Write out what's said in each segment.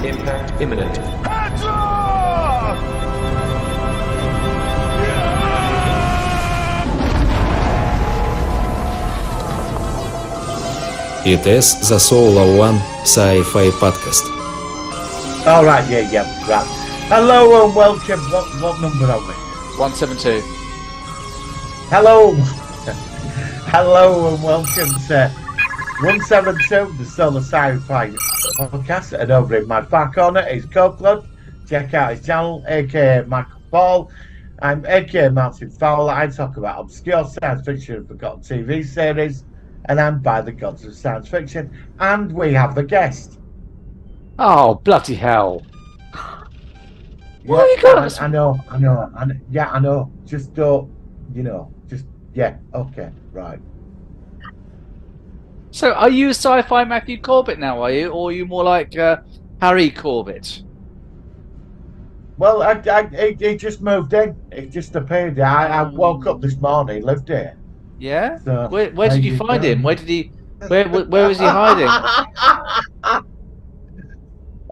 Impact imminent. ITS za Solar One Sci-Fi Podcast. All right, yeah, right. Hello and welcome. What number are we? 172. Hello, hello and welcome to 172, the Solar Sci-Fi Podcast. And over in my far corner is Copeland. Check out his channel, aka Michael Paul. I'm aka Martin Fowler. I talk about obscure science fiction and forgotten TV series, and I'm by the gods of science fiction. And we have the guest. Oh, bloody hell. What you got? I know. Yeah, I know. Just don't, yeah, okay, right. So, are you sci-fi Matthew Corbett now, are you? Or are you more like Harry Corbett? Well, he just moved in. He just appeared. I woke up this morning, lived here. Yeah? So, Where did you find him? Where was he hiding?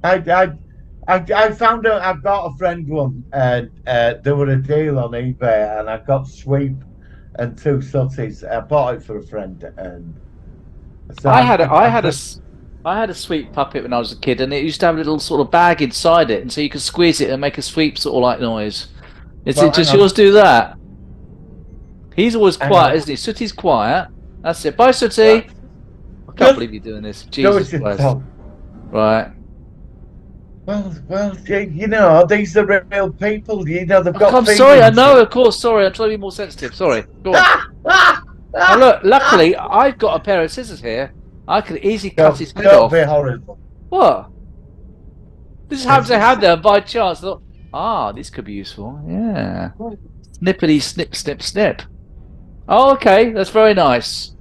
I found out. I bought a friend one, and there were a deal on eBay, and I got Sweep and 2 sooties. I bought it for a friend, and so I had a sweep puppet when I was a kid, and it used to have a little sort of bag inside it, and so you could squeeze it and make a sweep sort of like noise. Does yours do that? He's always quiet, isn't he? Sooty's quiet. That's it. Bye, Sooty. Right. I can't believe you're doing this. Jesus Christ. Right. Well, these are real people. They've got. I'm sorry. I know, of course. Sorry, I'm trying to be more sensitive. Sorry. Go on. Now look, luckily I've got a pair of scissors here. I could easily cut his head off. Don't be horrible. What? This happens to have there by chance. I thought, this could be useful. Yeah. Snippety snip snip snip. Oh, okay. That's very nice.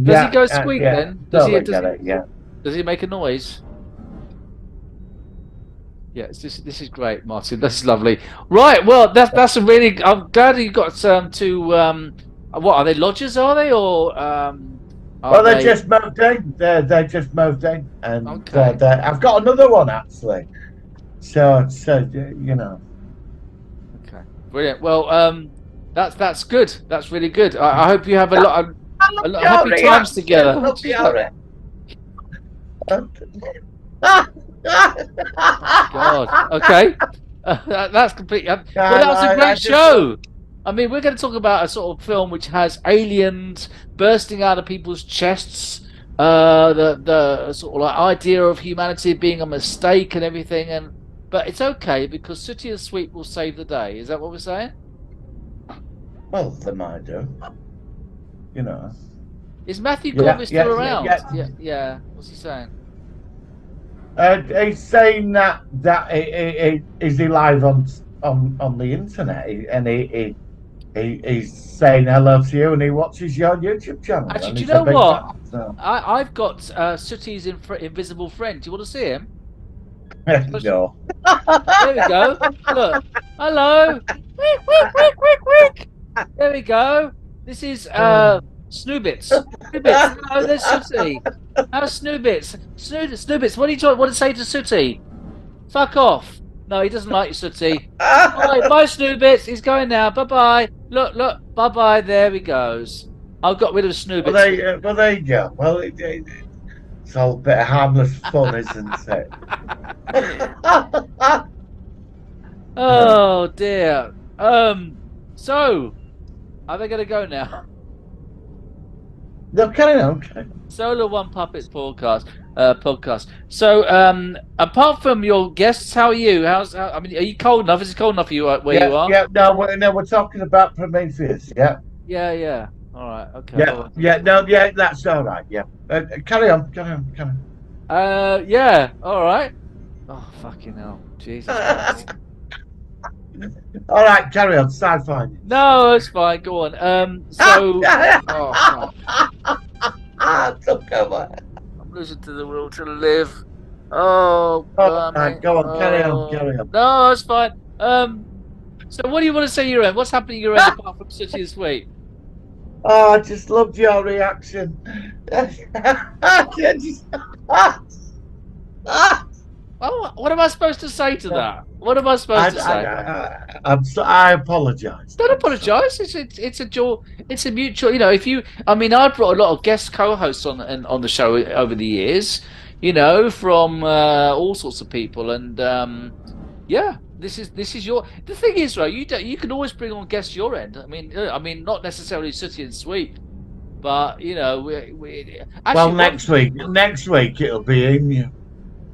Does he go squeak then? Does he make a noise? Yes, this is great, Martin. This is lovely. Right, well, that's a really. I'm glad you got to. What are they? Lodgers? Are they or? Well, they just moved in. They just moved in, and okay. I've got another one actually. So you know. Okay, brilliant. Well, that's good. That's really good. I hope you have a lot of happy times together. God. Okay. That's completely. Well, that was a great show. I mean, we're going to talk about a sort of film which has aliens bursting out of people's chests, the sort of like idea of humanity being a mistake and everything, but it's okay because Sooty and Sweep will save the day. Is that what we're saying? Well, they might do. You know. Is Matthew Corbett still around? Yeah. What's he saying? He's saying that is he live on the internet, and he's saying hello to you, and he watches your YouTube channel. Actually, do you know what? I've got Sooty's invisible friend. Do you want to see him? No. There we go. Look. Hello. Quick. There we go. This is Snoobits. Hello, there's Sooty. How's Snoobits? Snoobits, what are you trying? What to say to Sooty? Fuck off. No, he doesn't like you, Sooty. Bye, Snoobits. He's going now. Bye. Look. Bye. There he goes. I've got rid of Snoobits. Well, there you go. Well, it's all a bit of harmless fun, isn't it? Oh dear. So, are they going to go now? No, carry on. Solar One Puppets podcast. So, apart from your guests, how are you? I mean, are you cold enough? Is it cold enough for you where you are? Yeah. No, we're talking about Prometheus. Yeah. Yeah. All right. Okay. Yeah. That's all right. Yeah. Carry on. Yeah. All right. Oh, fucking hell, Jesus Christ. All right, carry on. Sci-fi. No, it's fine. Go on. So. Took over. I'm losing to the will to live. Oh, go on. Carry on. No, it's fine. So what do you want to say your end? What's happening your end apart from Sooty and Sweep? Oh, I just loved your reaction. Oh, what am I supposed to say to that? What am I supposed to say? I apologise. Don't apologise. It's a mutual. You know, if you, I mean, I brought a lot of guest co-hosts on the show over the years. You know, from all sorts of people, and yeah, this is your. The thing is, right? You can always bring on guests your end. I mean, not necessarily Sooty and Sweep, but you know, we actually. Well, next week it'll be in.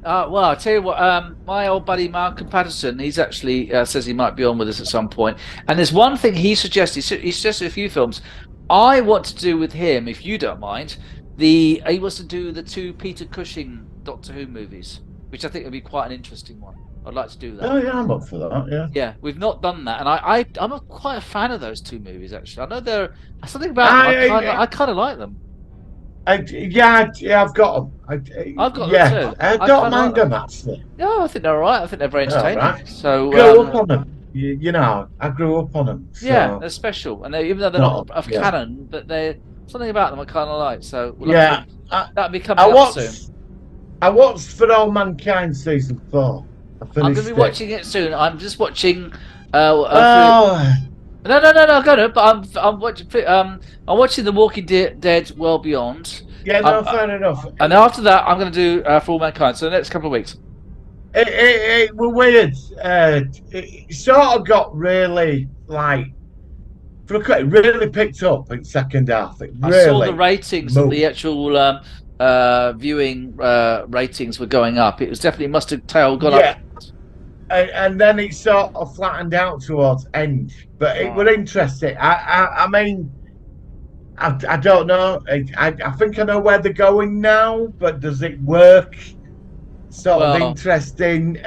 Well, I'll tell you what, my old buddy Malcolm Patterson, he's actually says he might be on with us at some point. And there's one thing he suggested. He suggested a few films. I want to do with him, if you don't mind, he wants to do the 2 Peter Cushing Doctor Who movies, which I think would be quite an interesting one. I'd like to do that. Oh yeah, I'm up for that. Yeah. Yeah, we've not done that, and I'm quite a fan of those 2 movies. Actually, I know there's something about them. I kind of like them. Yeah, I've got them. I've got them too. I don't mind them actually. Yeah, I think they're all right. I think they're very entertaining. Right. So grew up on them. You know, I grew up on them. So. Yeah, they're special, and even though they're not of canon, but they're something about them I kind of like. So that'll be coming up soon. I watched For All Mankind season 4. I'm going to be watching it soon. I'm just watching. Oh. No, go to. But I'm watching The Walking Dead World Beyond. Yeah, no, fair enough. And after that, I'm going to do For All Mankind. So the next couple of weeks. It was weird. It sort of got really really picked up in second half. I saw the ratings of the actual viewing ratings were going up. It was definitely must have gone up. And then it sort of flattened out towards end, but it was interesting. I mean, I don't know. I think I know where they're going now, but does it work? Sort of interesting.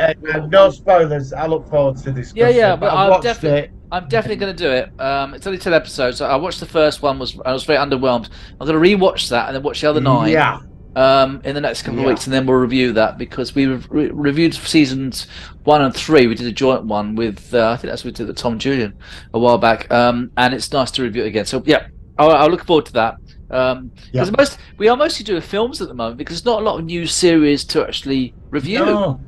No spoilers. I look forward to this. Yeah, but I'm definitely going to do it. It's only 10 episodes. I watched the first one. I was very underwhelmed. I'm going to rewatch that and then watch the other 9. Yeah. In the next couple of weeks, and then we'll review that because we reviewed seasons 1 and 3. We did a joint one with I think that's what we did with Tom Julian a while back, and it's nice to review it again. So yeah, I'll look forward to that. Because we are mostly doing films at the moment because there's not a lot of new series to actually review. No.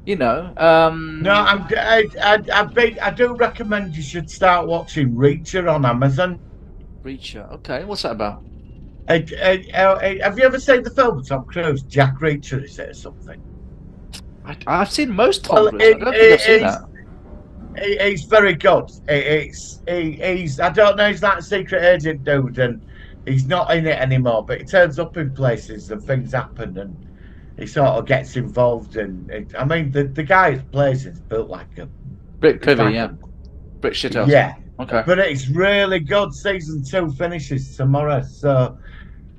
You know. No, I do recommend you should start watching Reacher on Amazon. Reacher, okay, what's that about? Have you ever seen the film with Tom Cruise? Jack Reacher, is it or something? I've seen most Tom Cruise. I don't think I've seen that. He's very good. He's I don't know. He's that secret agent dude, and he's not in it anymore. But he turns up in places and things happen, and he sort of gets involved. And I mean, the guy who plays is built like a Brick Privy, yeah. Brick shithouse. Yeah. Okay. But it's really good. Season 2 finishes tomorrow, so.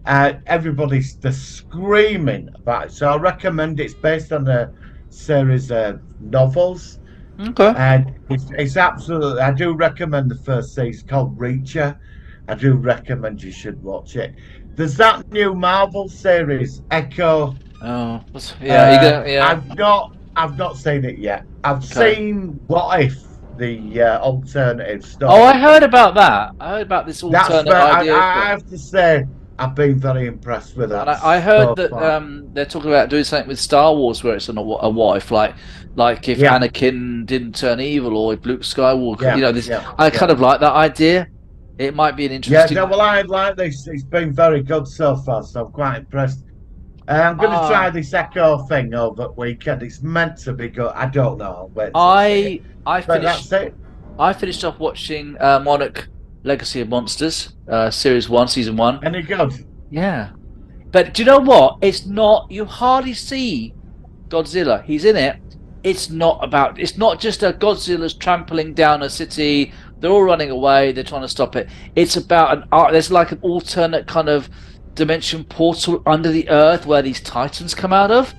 Everybody's screaming about it, so I recommend it. It's based on a series of novels. Okay. And it's absolutely. I do recommend the first season. It's called Reacher. I do recommend you should watch it. There's that new Marvel series, Echo. Oh, yeah. I've not seen it yet. I've seen What If, the alternative story. Oh, I heard about that. I heard about this alternative idea. I have to say. I've been very impressed with that. And I heard that they're talking about doing something with Star Wars where it's on a wife, like if Anakin didn't turn evil or if Luke Skywalker, you know, I kind of like that idea. It might be an interesting. Yeah, well, I like this. It's been very good so far, so I'm quite impressed. I'm going to try this Echo thing over the weekend. It's meant to be good. I don't know. I finished off watching Monarch. Legacy of Monsters, Series 1, Season 1. Any good? Yeah. But do you know what? It's not, you hardly see Godzilla. He's in it. It's not just a Godzilla's trampling down a city. They're all running away. They're trying to stop it. It's about there's like an alternate kind of dimension portal under the earth where these titans come out of.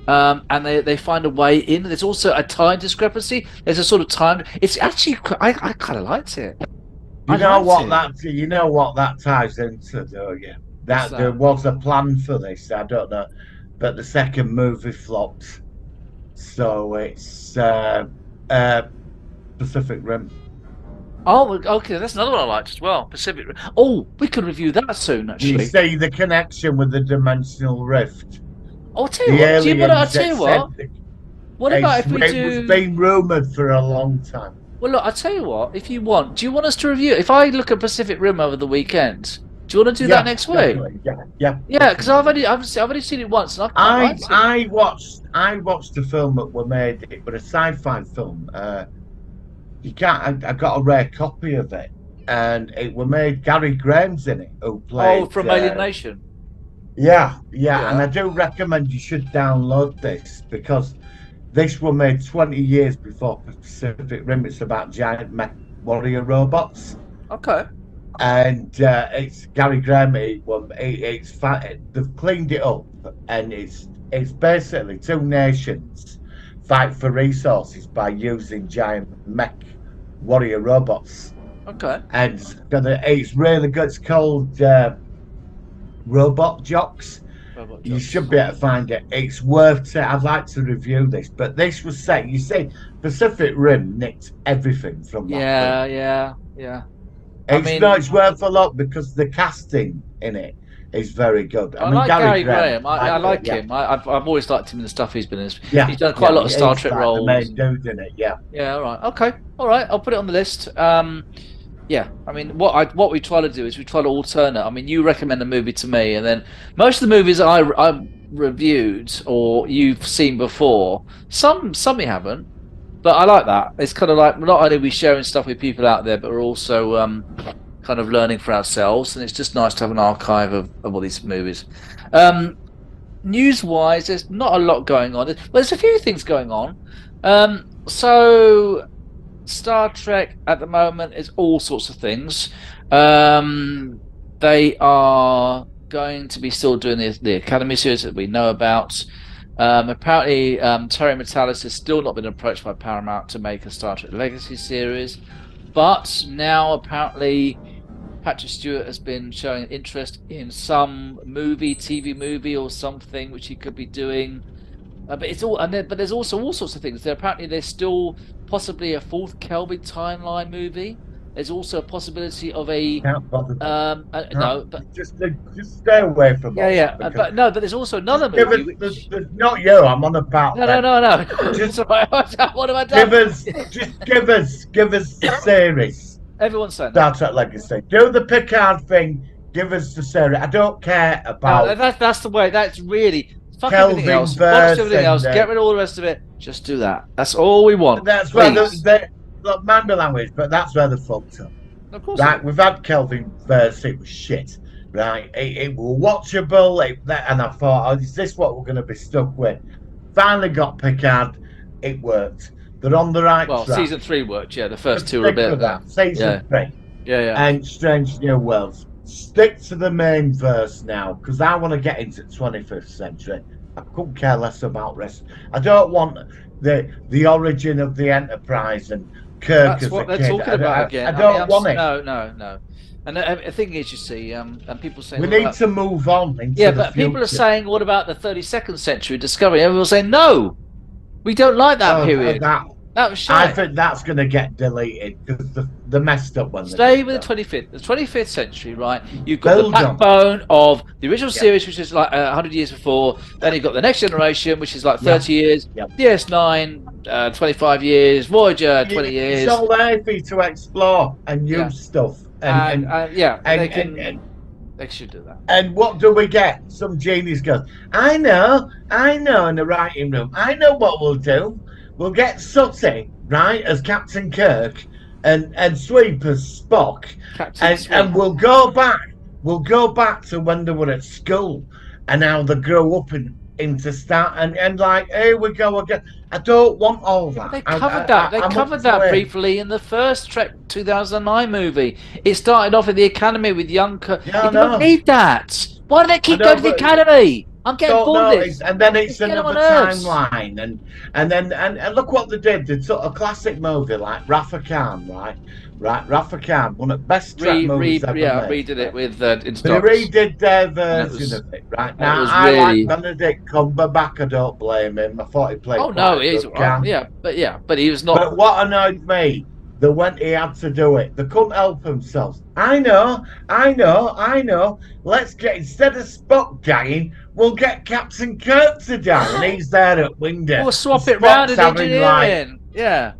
And they find a way in. There's also a time discrepancy. There's a sort of time. It's actually, I kind of liked it. You know what that ties into, don't you? That there was a plan for this. I don't know, but the second movie flopped, so it's Pacific Rim. Oh, okay, that's another one I liked as well. Pacific Rim. Oh, we could review that soon. Actually, you see the connection with the dimensional rift. I'll tell you what. What about if we It do? was being rumoured for a long time. Well, look, I'll tell you what. If you want, do you want us to review? If I look at Pacific Rim over the weekend, do you want to do that next week? Definitely. Yeah. Yeah, because I've only seen it once, and I watched a film that were made. It was a sci-fi film. You can't. I got a rare copy of it, and it were made. Gary Graham's in it, who played. From Alien Nation. Yeah, and I do recommend you should download this because this was made 20 years before Pacific Rim. It's about giant mech warrior robots. Okay. And it's Gary Graham. They've cleaned it up, and it's basically two nations fight for resources by using giant mech warrior robots. Okay. And it's really good. It's called Robot Jocks. You should be able to find it. It's worth it. I'd like to review this, but this was set. You see, Pacific Rim nicked everything from that. Yeah. It's worth a lot because the casting in it is very good. I like Gary Graham. I like him. I've always liked him in the stuff he's been in. He's done quite a lot of Star Trek roles. The main dude in it. Yeah. Yeah. All right. Okay. All right. I'll put it on the list. Yeah. I mean, what we try to do is we try to alternate. I mean, you recommend a movie to me, and then most of the movies I reviewed or you've seen before. Some you haven't. But I like that. It's kind of like not only are we sharing stuff with people out there, but we're also kind of learning for ourselves. And it's just nice to have an archive of all these movies. News-wise, there's not a lot going on. There's a few things going on. So Star Trek at the moment is all sorts of things. They are going to be still doing the Academy series that we know about. Apparently, Terry Matalas has still not been approached by Paramount to make a Star Trek Legacy series, but now apparently Patrick Stewart has been showing interest in some TV movie or something which he could be doing. But there's also all sorts of things. Apparently, there's still possibly a fourth Kelvin timeline movie. There's also a possibility of a just stay away from that. But there's also another movie. Not you. I'm on about. No. Just, what am I doing? Give us the series. Everyone's saying Star Trek Legacy. Do the Picard thing. Give us the series. I don't care about. No, that's the way. That's really. Fuck Kelvin everything else. Watch everything else. Get rid of all the rest of it. Just do that. That's all we want. That's where look, mind the language, but that's where they fucked up. Of course. Right, we've had Kelvin verse. It was shit. Right, it was watchable. And I thought, oh, is this what we're going to be stuck with? Finally got Picard. It worked. They're on the right track. Well, season 3 worked. Yeah, the first two were a bit of that. Season 3. Yeah. And Strange New Worlds. Stick to the main verse now, because I want to get into the 25th century. I couldn't care less about rest. I don't want the origin of the Enterprise and Kirk. That's what they're talking about again. I don't want it. No. And the thing is, you see, and people saying we need to move on. But people are saying, what about the 32nd century Discovery? Everyone's saying, no, we don't like that period. That was shit. I think that's going to get deleted because the messed up one. Stay with the 25th. The 25th century, right? You've got the backbone of the original series, which is like 100 years before. Then you've got the Next Generation, which is like 30 years. DS9, 25 years. Voyager, 20 years. It's all there for you to explore and use stuff. They should do that. And what do we get? Some genius goes, I know, in the writing room. I know what we'll do. We'll get Sutty, right, as Captain Kirk, and Sweep as Spock, and we'll go back. We'll go back to when they were at school, and how they grow up into Star, and like, here we go again. I don't want all that. They covered that. They covered that briefly in the first Trek 2009 movie. It started off at the Academy with young Kirk. You don't need that. Why do they keep going to the Academy? I'm getting bored of this. And then it's another timeline, and look what they did. They took a classic movie like Rafa Khan, right? Rafa Khan, one of the best Trek movies ever made. Redid it with They redid their version of it, right? Now I like Benedict Cumberbatch. I don't blame him. I thought he played. Oh no, he's but he was not. But what annoyed me They went, he had to do it. They couldn't help themselves. I know. Let's get, instead of Spock dying, we'll get Captain Kirk to die. And he's there at window. We'll swap it round and engineering. Yeah.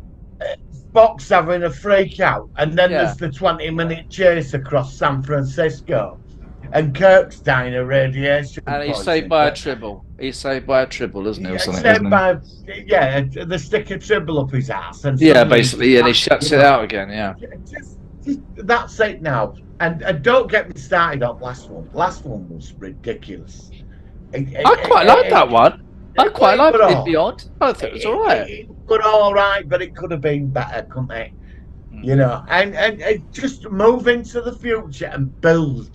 Spock's having a freak out. And then Yeah. there's the 20-minute chase across San Francisco. And Kirk's dying of radiation. And he's poisoning. saved by a tribble. He's saved by a tribble, isn't he? Or Yeah, something, saved isn't he? by, yeah, they stick a tribble up his ass. And Yeah, suddenly- basically, and he shuts it out again. Yeah. Just, that's it now. And don't get me started on last one. Last one was ridiculous. I quite like that one. I quite like but it Beyond. I thought it was all right. It was all right, but it could have been better, couldn't it? You know, and just move into the future and build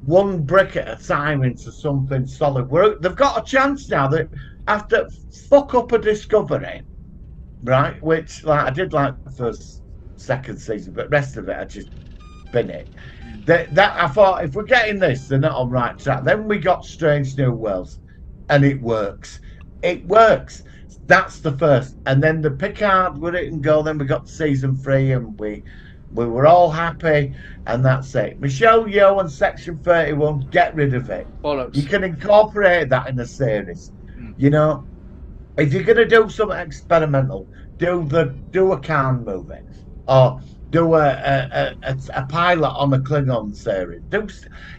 one brick at a time into something solid. They've got a chance now that after fuck up a Discovery, right? Which like I did like the first, second season, but the rest of it I just bin it. That I thought if we're getting this, they're not on right track. Then we got Strange New Worlds, and it works. It works. That's the first, and then the Picard with it and go. Then we got season 3, and we were all happy, and that's it. Michelle Yeoh and Section 31, get rid of it. Bollocks. You can incorporate that in the series. You know, if you're gonna do something experimental, do a Khan movie, or do a pilot on a Klingon series.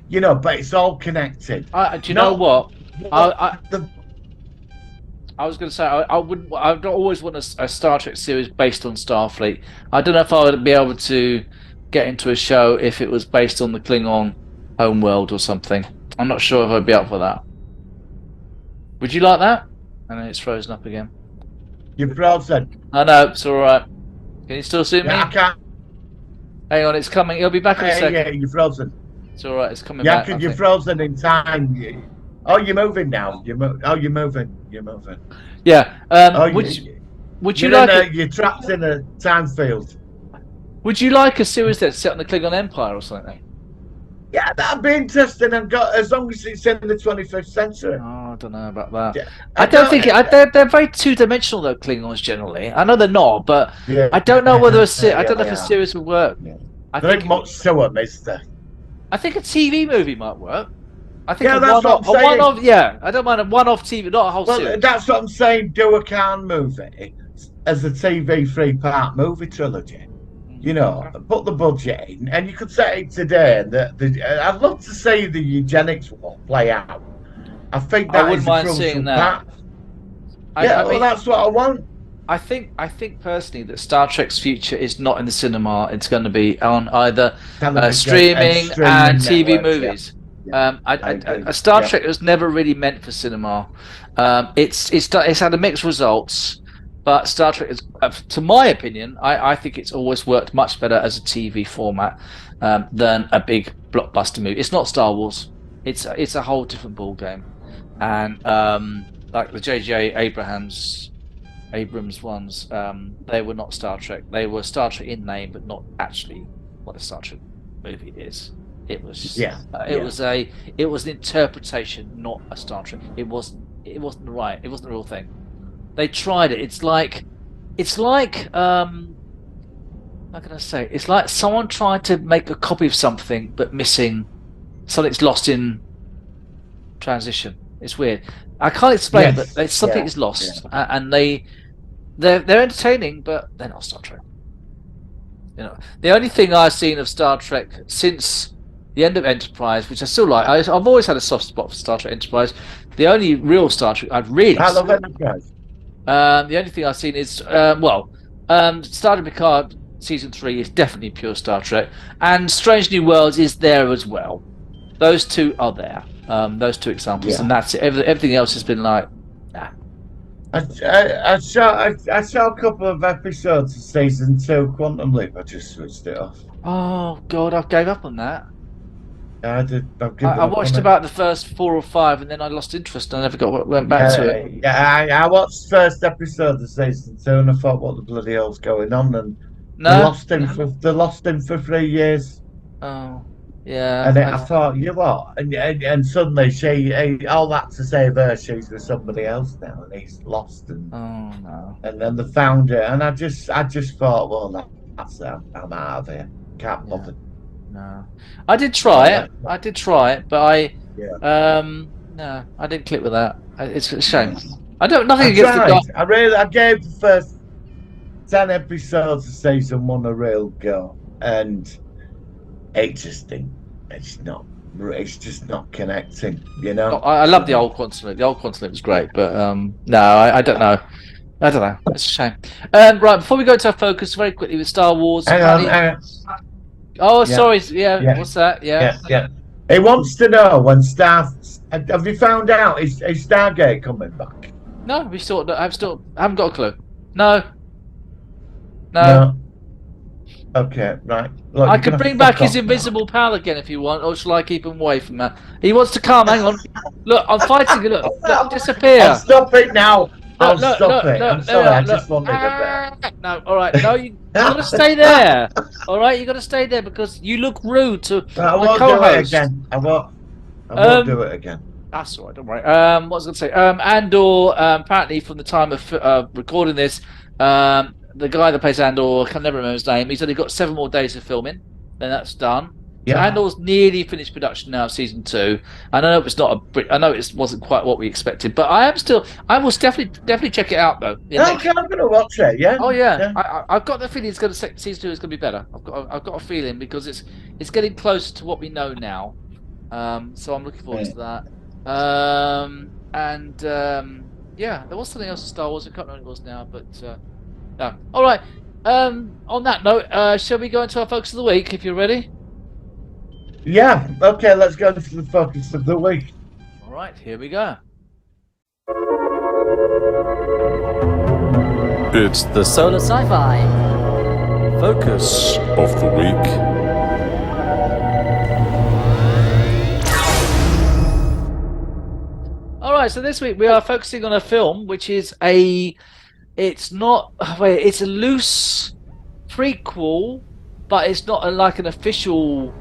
You know, but it's all connected. Do you know what? The I was going to say I would always want a Star Trek series based on Starfleet. I don't know if I would be able to get into a show if it was based on the Klingon homeworld or something. I'm not sure if I'd be up for that. Would you like that? And then it's frozen up again. You're frozen. I know, it's all right. Can you still see me? Yeah, I can't. Hang on, it's coming. It'll be back in a second. Yeah, you're frozen. It's all right. It's coming Yeah, back. because you're frozen in time. You're moving now. You're moving. Yeah. Would you like? You're trapped in a time field. Would you like a series that's set on the Klingon Empire or something? Yeah, that'd be interesting. And as long as it's in the 21st century. Oh, I don't know about that. Yeah, I don't think they're very two-dimensional though. Klingons generally. I know they're not, but yeah, I don't know whether I don't know if yeah. a series would work. Yeah. I There think ain't much to it, mister. I think a TV movie might work. I think Yeah, a that's what I'm saying. one-off. Yeah, I don't mind a one-off TV, not a whole Well, series. that's what I'm saying. Do a Khan movie as a TV 3-part movie trilogy. You know, put the budget in, and you could set it today. I'd love to see the eugenics war play out. I think that I wouldn't is a mind crucial seeing that. part. Yeah, I mean, that's what I want. I think personally that Star Trek's future is not in the cinema. It's going to be on either Television streaming and TV networks, movies. Yeah. I agree. Star Yeah. Trek was never really meant for cinema. It's had a mixed results, but Star Trek is, to my opinion, I think it's always worked much better as a TV format than a big blockbuster movie. It's not Star Wars. It's a whole different ball game, and like the J.J. Abrams ones, they were not Star Trek. They were Star Trek in name, but not actually what a Star Trek movie is. It was it was an interpretation, not a Star Trek. It wasn't right. It wasn't the real thing. They tried it. It's like how can I say? It's like someone tried to make a copy of something but missing something's lost in transition. It's weird. I can't explain, Yes. but something is lost, and they're entertaining, but they're not Star Trek. You know, the only thing I've seen of Star Trek since the end of Enterprise, which I still like, I've always had a soft spot for Star Trek Enterprise. The only real Star Trek I've really I love Enterprise. the only thing I've seen is Star Trek Picard season 3 is definitely pure Star Trek, and Strange New Worlds is there as well. Those two are there. Those two examples, Yeah. and that's it. Everything else has been like, nah. I saw a couple of episodes of season 2 Quantum Leap. I just switched it off. Oh God, I gave up on that. I did. I watched about the first 4 or 5, and then I lost interest. And I never went back to it. Yeah, I watched the first episode of season 2, and I thought, what the bloody hell's going on? And No. they lost him for 3 years. Oh, yeah. And then I thought, you what? And suddenly all that to save her, she's with somebody else now, and he's lost. Oh no. And then they found her, and I just thought, well, I'm out of here. Can't bother. No, I did try it. I did try it, but no, I didn't click with that. It's a shame. Nothing against the guy. I gave the first 10 episodes of season 1 a real go, and it's just not connecting, you know. I love the old Quantum Leap. The old Quantum Leap was great, but no, I don't know. I don't know. It's a shame. Right, before we go to our focus very quickly with Star Wars. Hang on. Oh, sorry. Yeah. What's that? Yeah. He wants to know when have you found out is Stargate coming back? No, I haven't got a clue. No. Okay, right. Look, I can bring back his invisible pal again if you want, or shall I keep him away from that? He wants to come. Hang on. Look, I'm fighting. Look, disappear. I'll stop it now. I'll stop it. I'm sorry. I just wanted a bit. No, all right. No, you got to stay there. All right, you got to stay there because you look rude to my co-host. Do it again. I won't do it again. That's all right. Don't worry. What was I going to say? Andor. Apparently, from the time of recording this, the guy that plays Andor, I can never remember his name. He said he got 7 more days of filming. Then that's done. Yeah. So Andor's nearly finished production now, season 2. I know it's not I know it wasn't quite what we expected, but I will definitely check it out though. Okay, I'm gonna watch it. Yeah. Oh yeah. I've got the feeling season 2 is going to be better. I've got a feeling because it's getting closer to what we know now. So I'm looking forward to that. Yeah, there was something else in Star Wars. I can't remember what it was now, but no. All right. On that note, shall we go into our focus of the week? If you're ready. Yeah, okay, let's go to the focus of the week. All right, here we go. It's the Solar Sci-Fi focus of the week. All right, so this week we are focusing on a film which is it's a loose prequel, but it's not like an official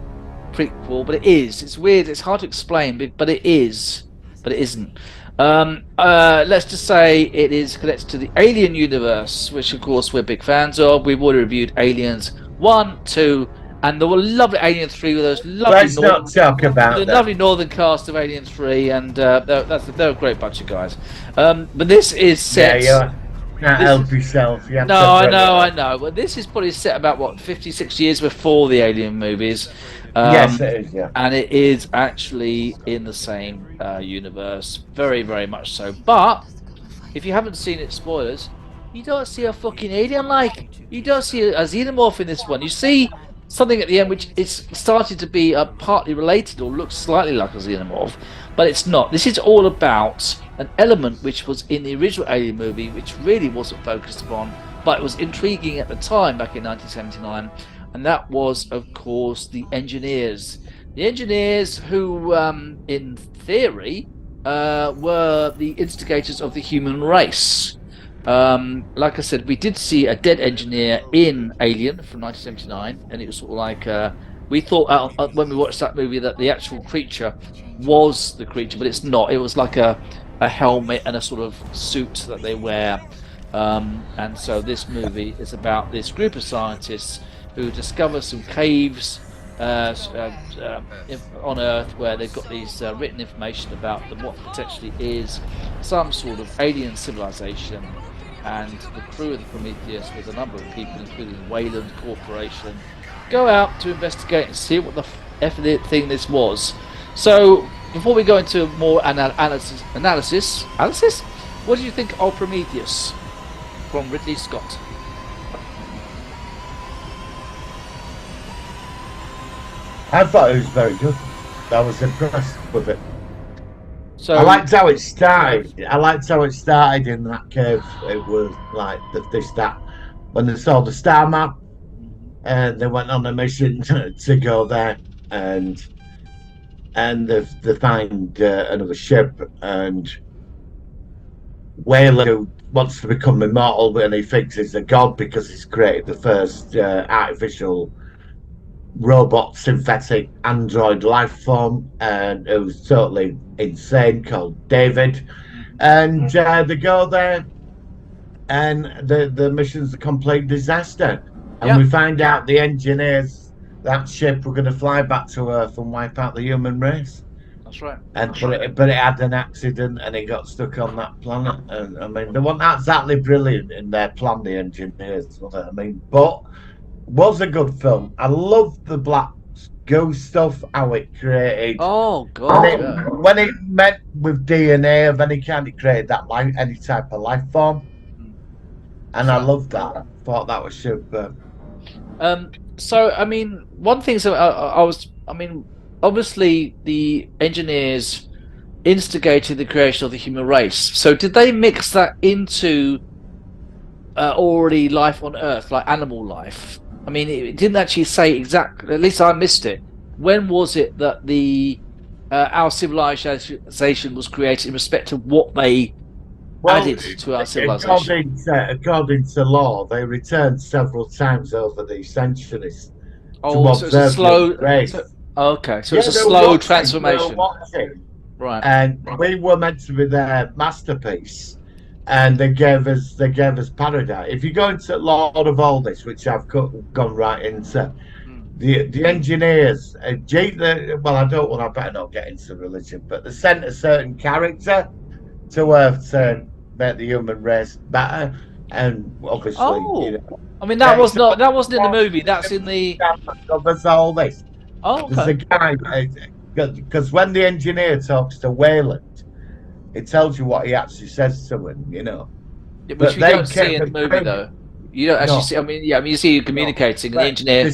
prequel, but it is. It's weird. It's hard to explain, but it is. But it isn't. Let's just say it is connected to the Alien universe, which of course we're big fans of. We've already reviewed Aliens 1, 2, and the lovely Alien 3 with those lovely. Let's not talk about that. Lovely northern cast of Alien 3, and they're a great bunch of guys. But this is set. Yeah, can't help yourself. You no, I know. But this is probably set about 56 years before the Alien movies. Yes, it is. Yeah, and it is actually in the same universe, very, very much so. But if you haven't seen it, spoilers. You don't see a fucking alien you don't see a xenomorph in this one. You see something at the end which is starting to be partly related or looks slightly like a xenomorph, but it's not. This is all about an element which was in the original Alien movie, which really wasn't focused upon, but it was intriguing at the time back in 1979, and that was, of course, the engineers. The engineers who, in theory, were the instigators of the human race. Like I said, we did see a dead engineer in Alien from 1979, and it was sort of like we thought when we watched that movie that the actual creature was the creature, but it's not. It was like a helmet and a sort of suit that they wear, and so this movie is about this group of scientists who discover some caves on Earth where they've got these written information about what potentially is some sort of alien civilization. And the crew of the Prometheus, with a number of people, including Wayland Corporation, go out to investigate and see what the effing thing this was. So, before we go into more analysis, what do you think of Prometheus from Ridley Scott? I thought it was very good. I was impressed with it. So I liked how it started. In that cave. It was like when they saw the star map, and they went on a mission to go there, and they find another ship, and Wayland, who wants to become immortal, and he thinks he's a god because he's created the first artificial robot synthetic android life form, and it was totally insane, called David, and they go there, and the mission's a complete disaster. and we find out the engineers that ship were going to fly back to Earth and wipe out the human race. That's right. But it had an accident and it got stuck on that planet. And I mean, they weren't exactly brilliant in their plan, the engineers, was it? I mean, but was a good film. I loved the black goo stuff, how it created. Oh God! When it met with DNA of any kind, it created that any type of life form, and I loved that. I thought that was super. So I mean, one thing. So obviously the engineers instigated the creation of the human race. So did they mix that into already life on Earth, like animal life? I mean, it didn't actually say exactly. At least I missed it. When was it that our civilization was created in respect to what they added to our civilization? According to law, they returned several times over the centuries. Oh, so it's a slow. Okay, so it's a slow transformation. Right. And we were meant to be their masterpiece, and they gave us paradise. If you go into Lord of all this, which I've gone right into, the engineers, I better not get into religion, but they sent a certain character to Earth to make the human race better, and obviously, I mean that wasn't in the movie. That's in the. Covers all this. Oh, okay. There's a guy, because when the engineer talks to Wayland, it tells you what he actually says to him, Yeah, but you don't see in the movie, though. You don't actually see. I mean, you see you communicating, and the engineer. The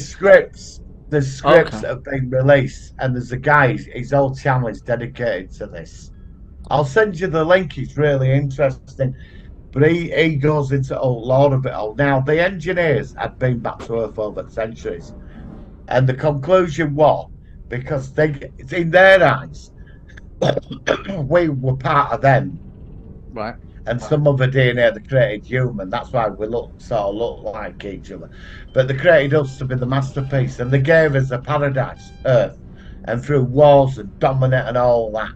scripts have been released, and there's a guy. His whole channel is dedicated to this. I'll send you the link. It's really interesting. But he goes into a lot of it all. Now, the engineers had been back to Earth over centuries. And the conclusion was, because it's in their eyes, we were part of them. Right. And some of the DNA that created human. That's why we look like each other. But they created us to be the masterpiece. And they gave us a paradise, Earth. And through wars and dominate and all that,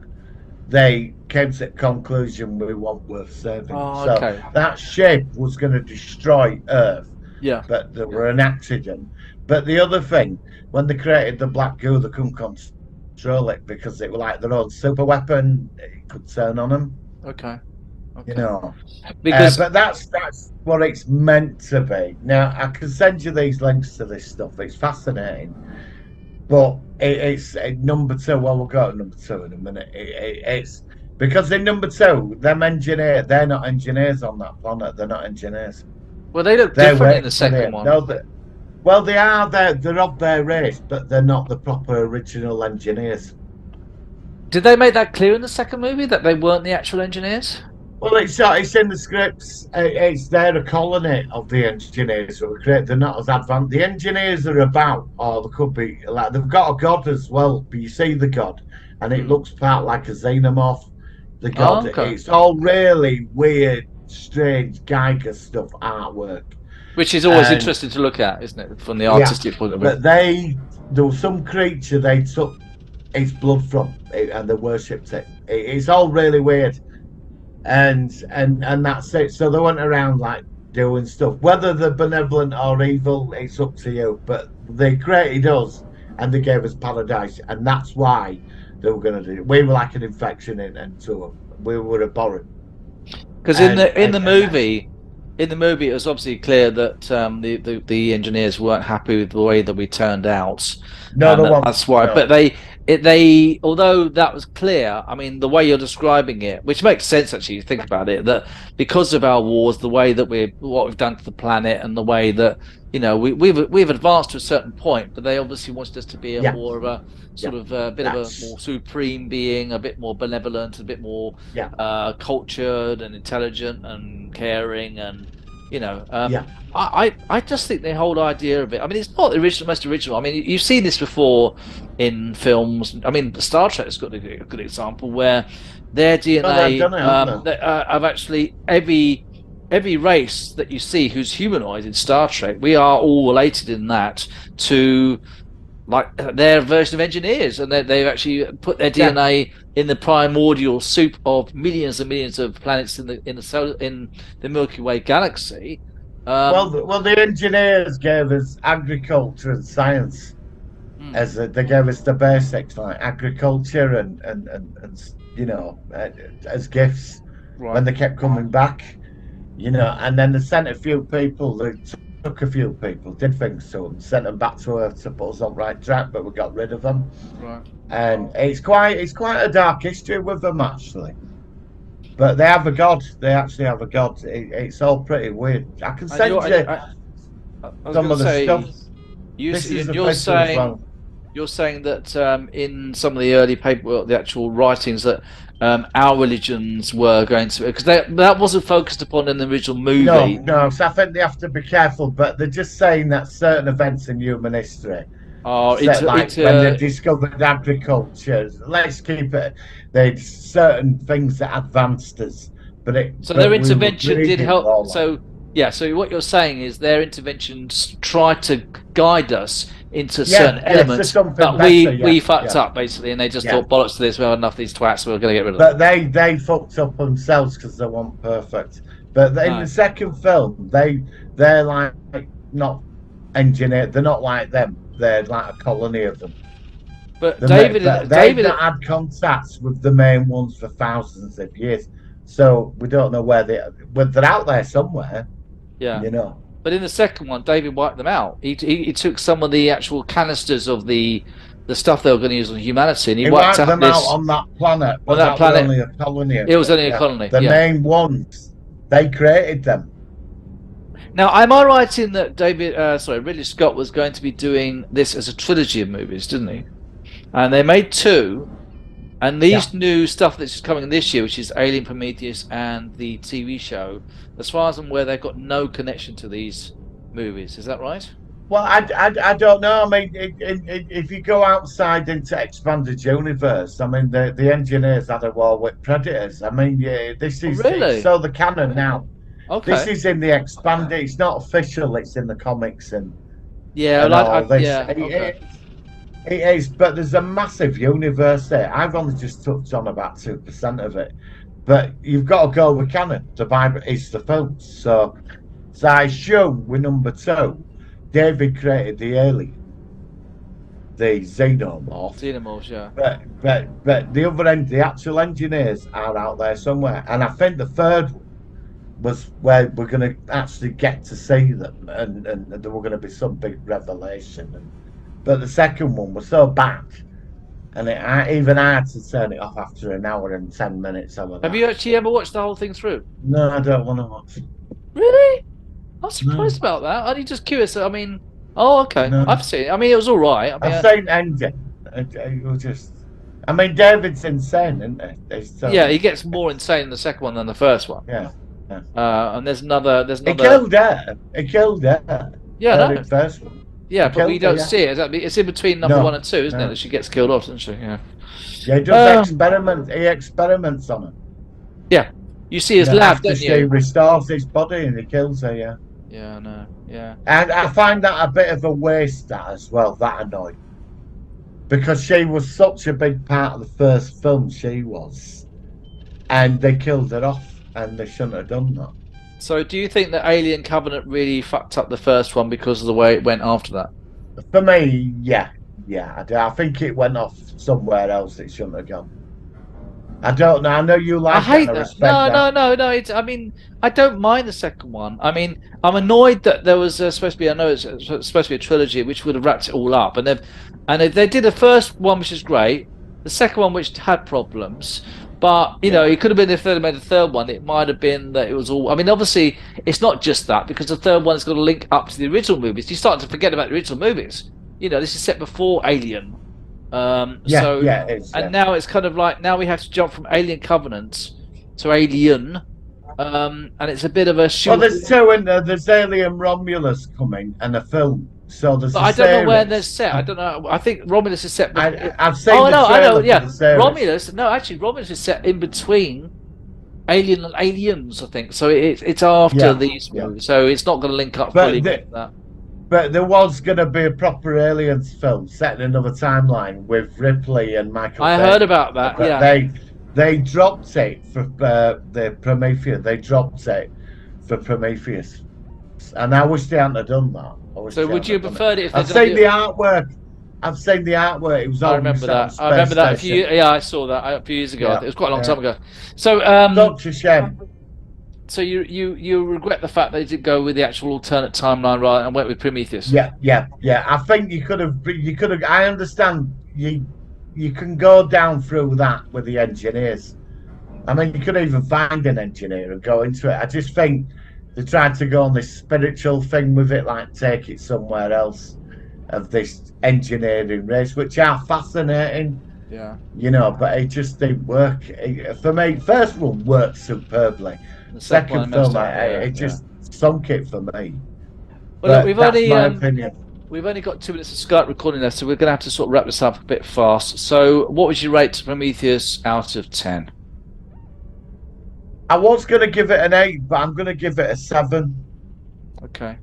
they came to the conclusion we weren't worth saving. Oh, okay. So that ship was going to destroy Earth. Yeah. But there were an accident. But the other thing, when they created the black goo, they couldn't control it because it was like their own super weapon. It could turn on them. Okay. Because but that's what it's meant to be. Now I can send you these links to this stuff. It's fascinating, but it's number 2. Well, we'll go to number 2 in a minute. It's because in number 2, them engineers, they're not engineers on that planet. They're not engineers. Well, they look different in the second one. Well, they are. They're of their race, but they're not the proper original engineers. Did they make that clear in the second movie that they weren't the actual engineers? Well, it's in the scripts. They're a colony of the engineers who were created. They're not as advanced. The engineers are about, or they could be like they've got a god as well. But you see the god, and it looks part like a xenomorph. The god. It's all really weird, strange Geiger stuff artwork. Which is always interesting to look at, isn't it, from the artistic point of view? But there was some creature they took its blood from, and they worshipped it. It's all really weird, and that's it. So they went around like doing stuff. Whether they're benevolent or evil, it's up to you. But they created us, and they gave us paradise, and that's why they were going to do it. We were like an infection into them. We were abhorrent. Because in the movie. In the movie, it was obviously clear that the engineers weren't happy with the way that we turned out. That's why. No. But they, although that was clear, I mean, the way you're describing it, which makes sense actually, you think about it, that because of our wars, the way that what we've done to the planet, and the way that we've advanced to a certain point, but they obviously wanted us to be more of a sort of a bit of a more supreme being, a bit more benevolent, a bit more cultured and intelligent and caring, and I just think the whole idea of it. I mean, it's not the most original. I mean, you've seen this before in films. I mean, Star Trek's got a good example where their DNA of actually every race that you see who's humanoid in Star Trek, we are all related in that to like their version of engineers, and they've actually put their DNA in the primordial soup of millions and millions of planets in the Milky Way galaxy, Well, the engineers gave us agriculture and science they gave us the basics like agriculture and as gifts when they kept coming back, and then they sent a few people. They took a few people, did things to them, sent them back to Earth to put us on the right track, but we got rid of them. Right. And it's quite a dark history with them actually. But they have a god. They actually have a god. It's all pretty weird. I can send you some of the stuff. You're saying that in some of the early paper, the actual writings, that our religions were going to, because that wasn't focused upon in the original movie. No. So I think they have to be careful. But they're just saying that certain events in human history. When they discovered agriculture, let's keep it. There's certain things that advanced us, their intervention did help. So what you're saying is their interventions tried to guide us into certain elements, but we fucked up basically, and they just thought bollocks to this. We have enough of these twats. We're going to get rid of them. But they fucked up themselves because they weren't perfect. But in the second film, they're like not engineered. They're not like them. They're like a colony of them. But they've not had contacts with the main ones for thousands of years, so we don't know where they're out there somewhere. Yeah, But in the second one, David wiped them out. He took some of the actual canisters of the stuff they were going to use on humanity, and he wiped them out on that planet. On that planet, only a colony. It was only a colony. The main ones, they created them. Now, am I right in that Ridley Scott was going to be doing this as a trilogy of movies, didn't he? And they made two, and these new stuff that's coming this year, which is Alien, Prometheus, and the TV show, as far as I'm aware, they've got no connection to these movies. Is that right? Well, I don't know. I mean, if you go outside into expanded universe, I mean, the engineers had a war with Predators. I mean, this is so the canon now. Okay. This is in the expanded. It's not official. It's in the comics and okay. It is, but there's a massive universe there. I've only just touched on about 2% of it, but you've got to go with canon. The Bible is the films, so I assume with number 2, David created the alien, the xenomorph. Xenomorphs, yeah. But the other end, the actual engineers are out there somewhere, and I think the third one was where we're going to actually get to see them, and there were going to be some big revelation. But the second one was so bad, and I had to turn it off after an hour and 10 minutes. Have you actually ever watched the whole thing through? No, I don't want to watch it. Really? I'm surprised about that. I'm just curious. I mean, okay. No. I've seen it. I mean, it was all right. I've seen ending. It was just... I mean, David's insane, isn't he? He gets more insane in the second one than the first one. Yeah. And there's another. He killed her. Yeah, no. First one. Yeah, but we don't see it. It's in between number 1 and 2, isn't it? That she gets killed off, doesn't she? Yeah, he does experiments. He experiments on her. Yeah, you see his lab, don't you? He restores his body and he kills her. Yeah. Yeah, I know. Yeah. And I find that a bit of a waste. That as well. That annoying. Because she was such a big part of the first film. She was, and they killed her off. And they shouldn't have done that. So do you think that Alien Covenant really fucked up the first one because of the way it went after that? For me, yeah, I do. I think it went off somewhere else it shouldn't have gone. I don't know. I know you like it. I hate that. No. I mean, I don't mind the second one. I mean, I'm annoyed that there was supposed to be. I know it's supposed to be a trilogy, which would have wrapped it all up. And they did the first one, which is great. The second one, which had problems. But, it could have been if they'd made a third one, it might have been that it was all... I mean, obviously, it's not just that, because the third one has got to link up to the original movies. You start to forget about the original movies. This is set before Alien. It is. And now it's kind of like, now we have to jump from Alien Covenant to Alien, and it's a bit of a... Well, there's two in there. There's Alien Romulus coming, and a film. So there's I don't know where they're set. I don't know. I think Romulus is set. I've seen the trailer. I know. Yeah, Romulus. No, actually, Romulus is set in between Alien and Aliens. I think so. It's after these movies, so it's not going to link up fully with that. But there was going to be a proper Aliens film set in another timeline with Ripley and Michael. I heard about that. But they dropped it for the Prometheus. They dropped it for Prometheus. And I wish they hadn't have done that. So would you have preferred it if I've they'd done seen the artwork. I've seen the artwork. It was I all remember set on that. I remember that a Space Station. yeah, I saw that a few years ago. Yeah, It was quite a long yeah. time ago. So Such a shame. so you regret the fact they didn't go with the actual alternate timeline rather and went with Prometheus. Yeah. I think you could have. I understand you can go down through that with the engineers. I mean, you could even find an engineer and go into it. I just think they tried to go on this spiritual thing with it, like take it somewhere else of this engineering race, which are fascinating. Yeah. You know, but it just didn't work. For me, first one worked superbly. The Second film, it just sunk it for me. Well, look, we've only got 2 minutes of Skype recording left, so we're going to have to sort of wrap this up a bit fast. So, what would you rate Prometheus out of 10? I was going to give it an 8, but I'm going to give it a 7. Okay.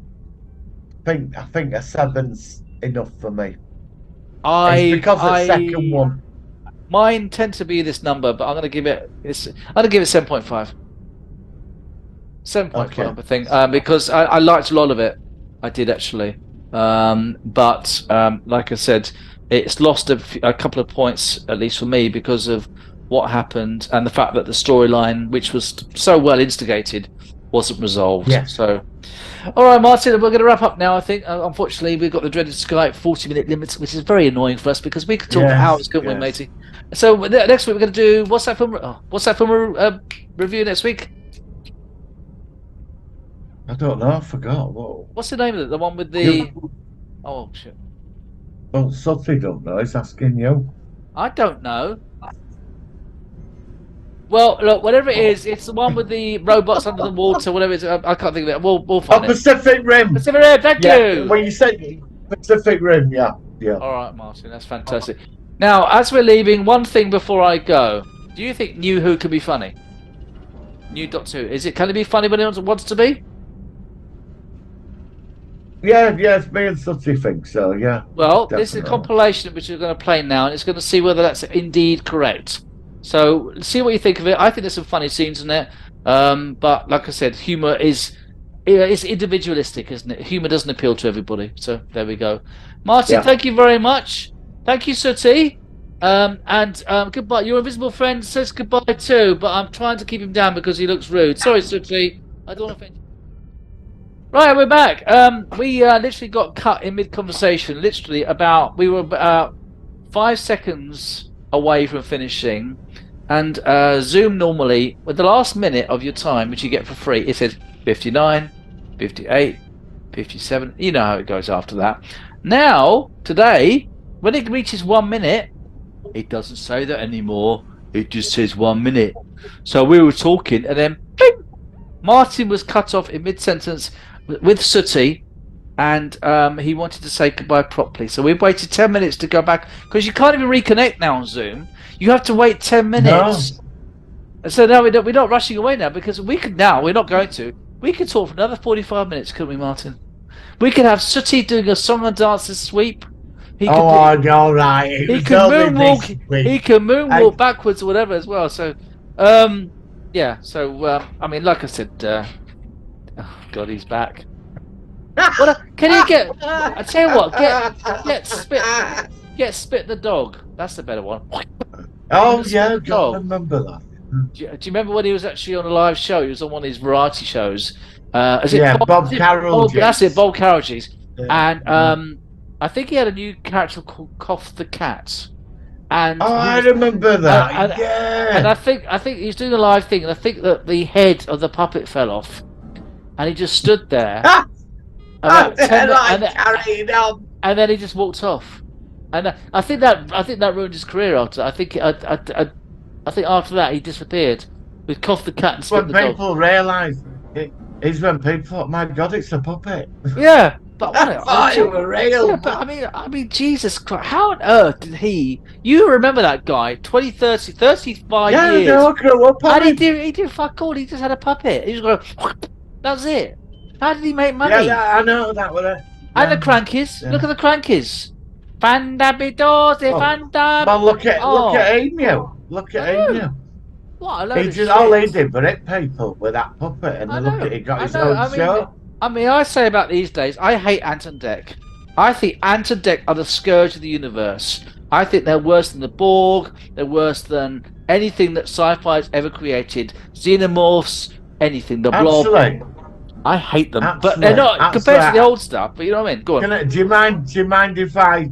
I think a 7's enough for me. It's because the second one. Mine tend to be this number, but I'm going to give it. I'm going to give it 7.5. 7.5, Okay. I think, because I liked a lot of it. I did actually, but like I said, it's lost a couple of points at least for me because of what happened and the fact that the storyline, which was so well instigated, wasn't resolved. Yeah. So, all right, Martin, we're going to wrap up now. I think unfortunately we've got the dreaded Skype 40-minute limit, which is very annoying for us because we could talk for hours, couldn't we, matey? So next week we're going to do what's that film review next week? I don't know. I forgot. What's the name of it? The one with the... Oh, shit. Well, Sutty don't know. He's asking you. I don't know. Well, look, whatever it is, it's the one with the robots under the water, whatever it is. I can't think of it. We'll find it. Pacific Rim. Pacific Rim, thank you. Well, you said Pacific Rim, yeah. All right, Martin, that's fantastic. Now, as we're leaving, one thing before I go. Do you think New Who can be funny? New Doctor Who. Can it be funny when it wants to be? Yeah, it's me and Sutty think so, yeah. Well, definitely. This is a compilation which we're going to play now, and it's going to see whether that's indeed correct. So, see what you think of it. I think there's some funny scenes in it, but like I said, humour is individualistic, isn't it? Humour doesn't appeal to everybody. So there we go. Martin, thank you very much. Thank you, Sutty. And goodbye. Your invisible friend says goodbye too, but I'm trying to keep him down because he looks rude. Sorry, Sutty. I don't want to offend you. Right, we're back. We literally got cut in mid-conversation. Literally we were about 5 seconds away from finishing, and Zoom normally, with the last minute of your time, which you get for free, it says 59, 58, 57. You know how it goes after that. Now, today, when it reaches 1 minute, it doesn't say that anymore. It just says 1 minute. So we were talking, and then bing, Martin was cut off in mid-sentence with Sooty, and he wanted to say goodbye properly. So we've waited 10 minutes to go back, because you can't even reconnect now on Zoom. You have to wait 10 minutes. No. So now we're not rushing away now, because we could now, we're not going to, we could talk for another 45 minutes, couldn't we, Martin? We could have Sooty doing a song and dances sweep. He could all right. He can moonwalk. He can moonwalk backwards or whatever as well. So, yeah. So, I mean, like I said, oh God, he's back. Can you get? I tell you what, get Spit the dog. That's the better one. Oh yeah, I remember that. Do you remember when he was actually on a live show? He was on one of his variety shows. Bob Carroll. That's it, Bob Carroll. And I think he had a new character called Cough the Cat. And I remember that. And I think he's doing a live thing, and I think that the head of the puppet fell off, and he just stood there. And then he just walked off. And I think that ruined his career after. I think after that he disappeared with Cough the Cat and Spit the dog. When people realise it's when people thought, my God, it's a puppet. Yeah. But what it were real. Yeah, but I mean, Jesus Christ! How on earth did he? You remember that guy? 20, 30, 35 years. Yeah, I grew up on And he did fuck all. He just had a puppet. He was going. That's it. How did he make money? Yeah, I know that was it. And the Crankies. Yeah. Look at the Crankies. Fandabidose, fandab. Well, look at Emu. Look at Emu. What a load of shit. All he did was hit people with that puppet, and look at he got his own show. I mean, I say about these days, I hate Ant and Dec. I think Ant and Dec are the scourge of the universe. I think they're worse than the Borg. They're worse than anything that sci-fi's ever created. Xenomorphs, anything. The Blob. Absolutely. I hate them, but Absolutely. they're not compared to the Absolutely. old stuff. But you know what I mean? Go on. Do you mind? Do you mind if I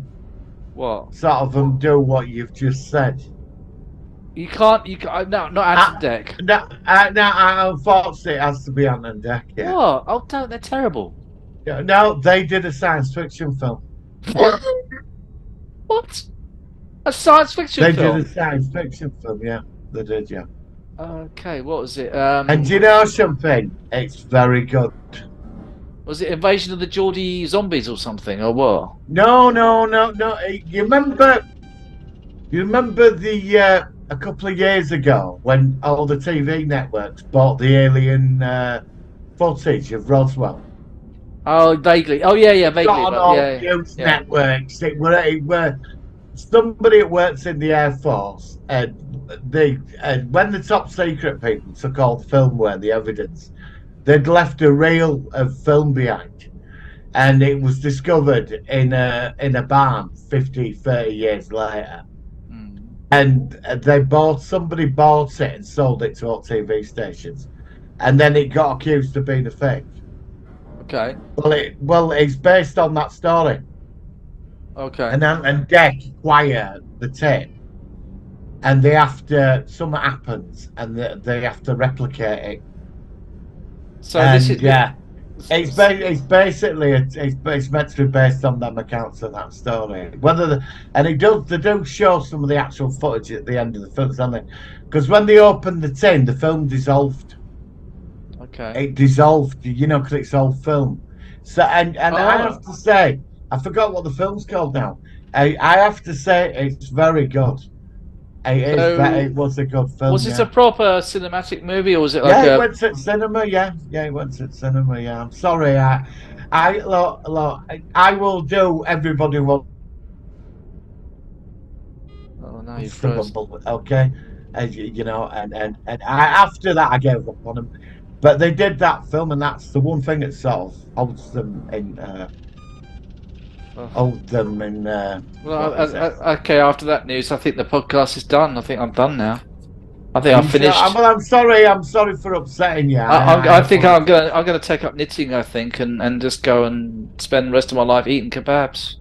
What? sort of undo what you've just said? You can't. You can't. No, not Ant and Dec. No, unfortunately, it has to be Ant and Dec. Yeah. What? Oh, don't. They're terrible. No, they did a science fiction film. What? A science fiction They film? did a science fiction film. Yeah, they did. Yeah. Okay, what was it? And do you know something? It's very good. Was it Invasion of the Geordie Zombies or something, or what? No. You remember? The a couple of years ago when all the TV networks bought the alien footage of Roswell. Oh, vaguely. Oh, yeah, vaguely. Got on But, all yeah, news yeah. networks. It were somebody that works in the Air Force, and when the top secret people took all the filmware, the evidence, they'd left a reel of film behind, and it was discovered in a barn 30 years later. And somebody bought it and sold it to all TV stations, and then it got accused of being a fake. Okay. Well, it's based on that story. Okay. And Dec acquire the tape, and something happens, and they have to replicate it. So And this is it's basically it's meant to be based on them accounts of that story. They do show some of the actual footage at the end of the film, don't they? Because when they opened the tin, the film dissolved. Okay. It dissolved, because it's all film. So I have to say, I forgot what the film's called now. I have to say it's very good. It was a good film. Was it a proper cinematic movie, or was it like it went to cinema. Yeah, it went to cinema. Yeah, I'm sorry. I will do everybody will. Oh no, you froze. Okay, and after that I gave up on them. But they did that film, and that's the one thing that sort of holds them in. Okay, after that news, I think the podcast is done. I think I'm done now. I think I've finished. Well, I'm sorry for upsetting you. I think I'm gonna take up knitting. I think and just go and spend the rest of my life eating kebabs.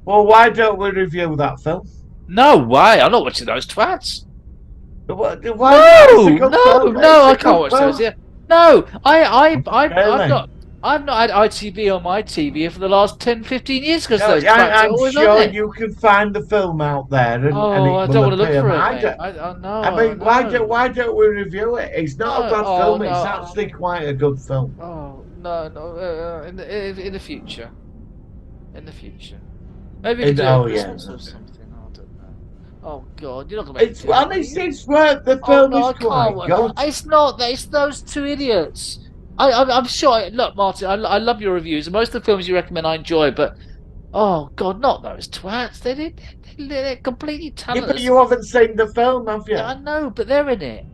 Well, why don't we review that film? No way! I'm not watching those twats. Why No, I can't watch those. Yeah, no, I've not had ITV on my TV for the last 10, 15 years because those twats are always on sure there. you can find the film out there. And I don't want to look for it. Why don't we review it? It's not a bad film. No. It's actually quite a good film. Oh no! In the future, maybe we can do it Christmas or something. I don't know. Oh God, you're not gonna make It's worth the film is quite good. It's not. It's those two idiots. I'm sure. Look, Martin, I love your reviews. Most of the films you recommend I enjoy, but oh God, not those twats. They're completely talentless. Yeah, but you haven't seen the film, have you? Yeah, I know, but they're in it.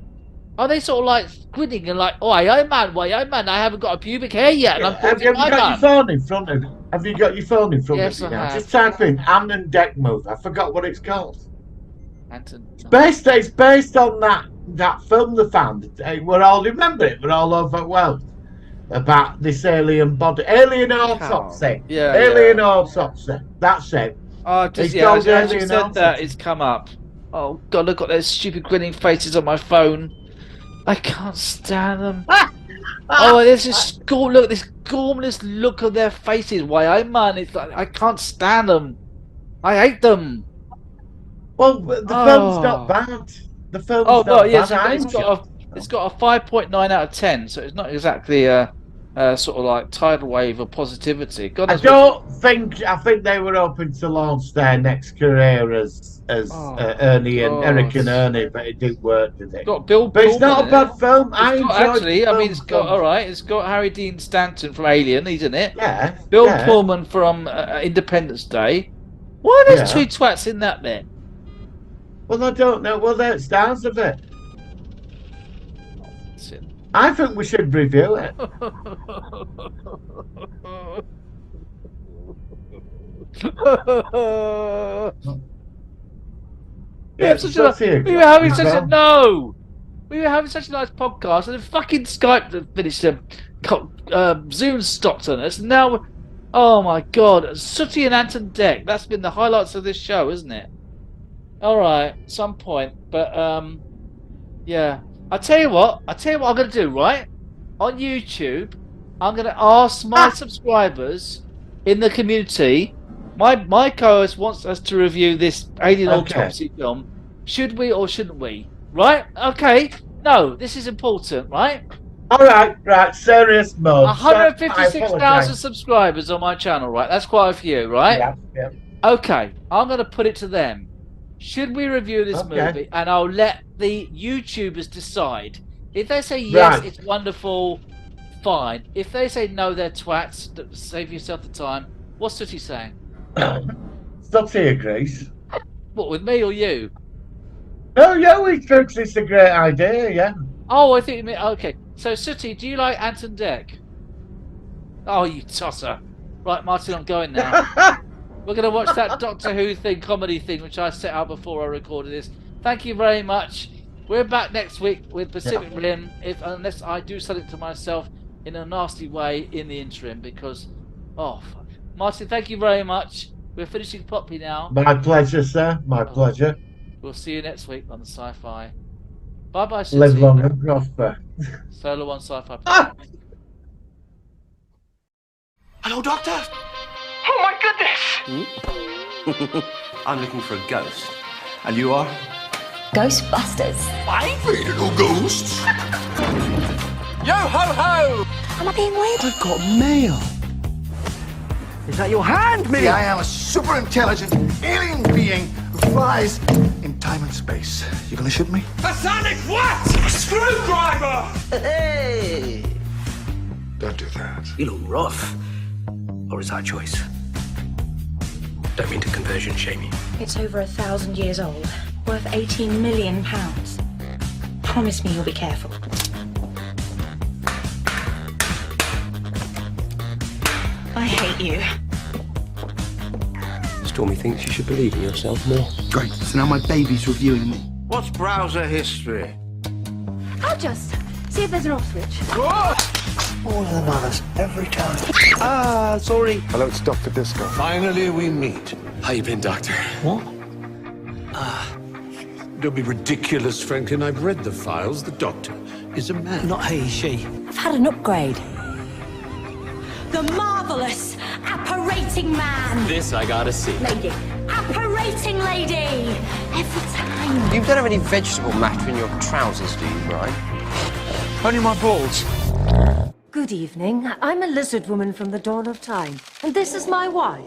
Are they sort of like grinning and like, oh, I man, I haven't got a pubic hair yet, and I'm Have you got your phone in front of you? Have you got your phone in front Yes, of you I now? have. Just type in Ant and Dec movie. I forgot what it's called. Anton. It's based on that film they found. We're all over the world about this alien body, alien autopsy. Alien autopsy. That's it. Oh, just, It's called as you Alien said Autopsy. that, it's come up. Oh God, look at those stupid grinning faces on my phone. I can't stand them. Oh, there's this look, this gormless look on their faces. Why, man, it's like I can't stand them. I hate them. Well, the film's not bad. The film's not bad. It's got a 5.9 out of 10, so it's not exactly a sort of like tidal wave of positivity. God I think they were hoping to launch their next career as Ernie and Eric and Ernie, but it didn't work, did it? Got Bill But it's not a bad film. It's got Harry Dean Stanton from Alien. He's in it. Yeah. Bill Pullman from Independence Day. Why are those two twats in that bit? Well, I don't know. Well, there's stars of it. I think we should review it. We were having such a nice podcast, and then fucking Skype finished. Zoom stopped on us. And now, oh my god, Sooty and Anton Deck. That's been the highlights of this show, isn't it? All right, some point, but yeah. I tell you what I'm going to do. Right on YouTube, I'm going to ask my subscribers in the community. My co-host wants us to review this alien autopsy film. Should we or shouldn't we? Right? Okay. No, this is important, right? All right. Serious mode. 156,000 subscribers on my channel, right? That's quite a few, right? Yeah. Okay. I'm going to put it to them. Should we review this movie? And I'll let the YouTubers decide. If they say yes, it's wonderful, fine. If they say no, they're twats, save yourself the time. What's Sooty saying? Sooty agrees. What, with me or you? Oh, yeah, he thinks it's a great idea, yeah. Oh, I think you mean... Okay. So, Sooty, do you like Anton Deck? Oh, you tosser. Right, Martin, I'm going now. We're going to watch that Doctor Who comedy thing, which I set out before I recorded this. Thank you very much. We're back next week with Pacific Rim, unless I do something to myself in a nasty way in the interim, because... Oh, fuck. Martin, thank you very much. We're finishing Poppy now. My pleasure, sir. My pleasure. We'll see you next week on the Sci-Fi. Bye-bye, Sooty. Live long and prosper. Solo on Sci-Fi. Hello, Doctor. Oh, my goodness. I'm looking for a ghost. And you are? Ghostbusters. Three little ghosts. Yo ho ho! Am I being weird? I've got mail. Is that your hand, me? I am a super intelligent alien being who flies in time and space. You gonna shoot me? A sonic what? Screwdriver! Hey! Don't do that. You look rough. Or is that a choice? Don't mean to conversion shame you. It's over 1,000 years old, worth 18 million pounds. Promise me you'll be careful. I hate you. Stormy thinks you should believe in yourself more. Great. So now my baby's reviewing me. What's browser history? I'll just see if there's an off switch. All of the mothers, every time. Sorry. Hello, it's Dr. Disco. Finally, we meet. How you been, Doctor? What? Don't be ridiculous, Franklin. I've read the files. The doctor is a man. Not he, she. I've had an upgrade. The marvelous apparating man. This I gotta see. Lady. Apparating lady. Every time. You don't have any vegetable matter in your trousers, do you, Brian? Only my balls. Good evening. I'm a lizard woman from the dawn of time, and this is my wife.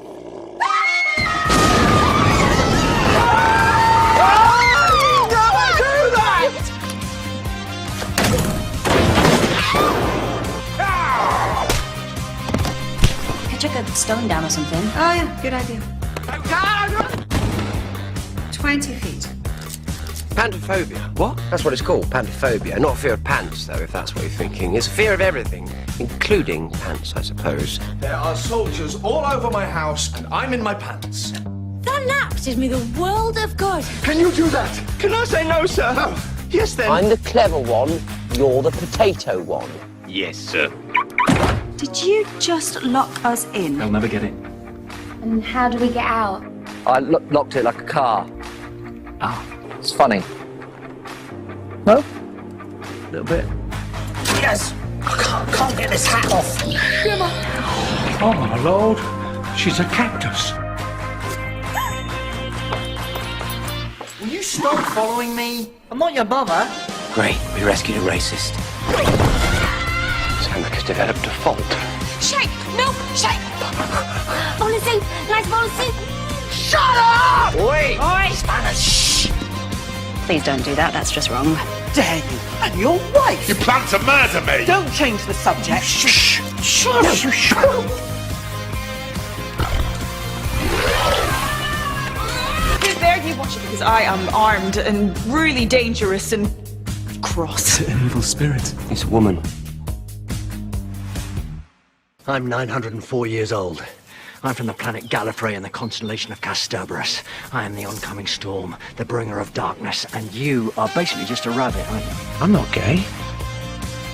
I took a stone down or something. Oh yeah, good idea. 20 feet. Pantophobia. What? That's what it's called, pantophobia. Not fear of pants, though, if that's what you're thinking. It's a fear of everything, including pants, I suppose. There are soldiers all over my house, and I'm in my pants. That nap did me the world of good. Can you do that? Can I say no, sir? No. Yes, then. I'm the clever one, you're the potato one. Yes, sir. Did you just lock us in? I'll never get in. And how do we get out? I locked it like a car. Oh, It's funny. No? a little bit. Yes! I can't get this hat off. Oh, my lord. She's a cactus. Will you stop following me? I'm not your mother. Great, we rescued a racist. Sound like it's developed a fault. Shake! No! Shake! Policy! Nice policy! Shut up! Wait! Oi! Spanish! Please don't do that, that's just wrong. Dare you? And your wife! You plan to murder me! Don't change the subject. Shh! Shush! There you watch it because I am armed and really dangerous and cross. An evil spirit. It's a woman. I'm 904 years old. I'm from the planet Gallifrey in the constellation of Kasterborous. I am the oncoming storm, the bringer of darkness, and you are basically just a rabbit, aren't you? I'm not gay.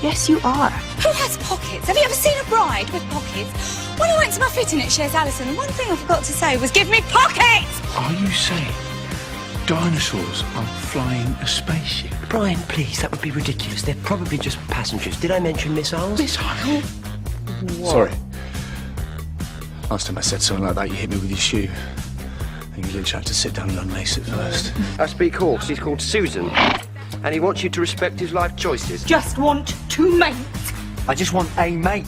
Yes, you are. Who has pockets? Have you ever seen a bride with pockets? When I went to my fitting at Shares Allison, one thing I forgot to say was give me pockets! Are you saying dinosaurs are flying a spaceship? Brian, please, that would be ridiculous. They're probably just passengers. Did I mention missiles? Missile? Sorry. Last time I said something like that, you hit me with your shoe. I think you literally had to sit down and unlace it first. I speak Hawks. He's called Susan. And he wants you to respect his life choices. Just want to mate. I just want a mate.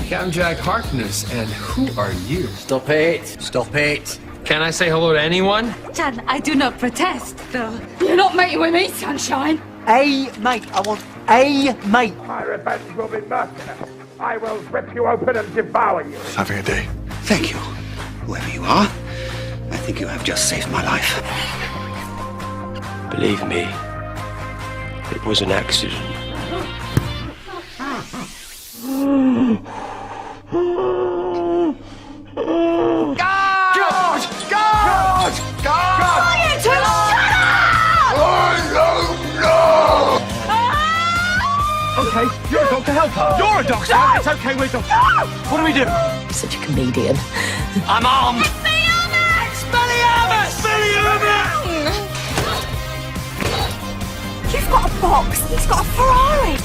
Captain Jack Harkness, and who are you? Stop it. Stop it. Can I say hello to anyone? Jan, I do not protest, though. You're not mating with me, sunshine. A mate. I want a mate. My revenge will be merciless. I will rip you open and devour you. Having a day. Thank you, whoever you are. I think you have just saved my life. Believe me, it was an accident. God! God! God! Quiet, shut up! No! Okay, you're a doctor, help her. You're a doctor. No! It's okay, we're doctors. What do we do? You're such a comedian. I'm armed. You've got a box. He's got a Ferrari.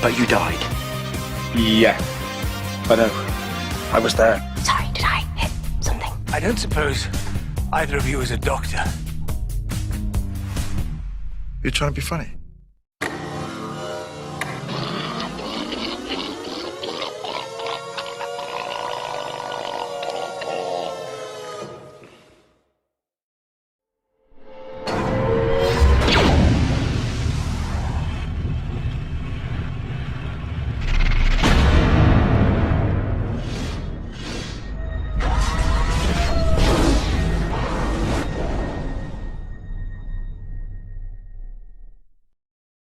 But you died. Yeah. I know. I was there. Sorry, did I hit something? I don't suppose either of you is a doctor. You're trying to be funny.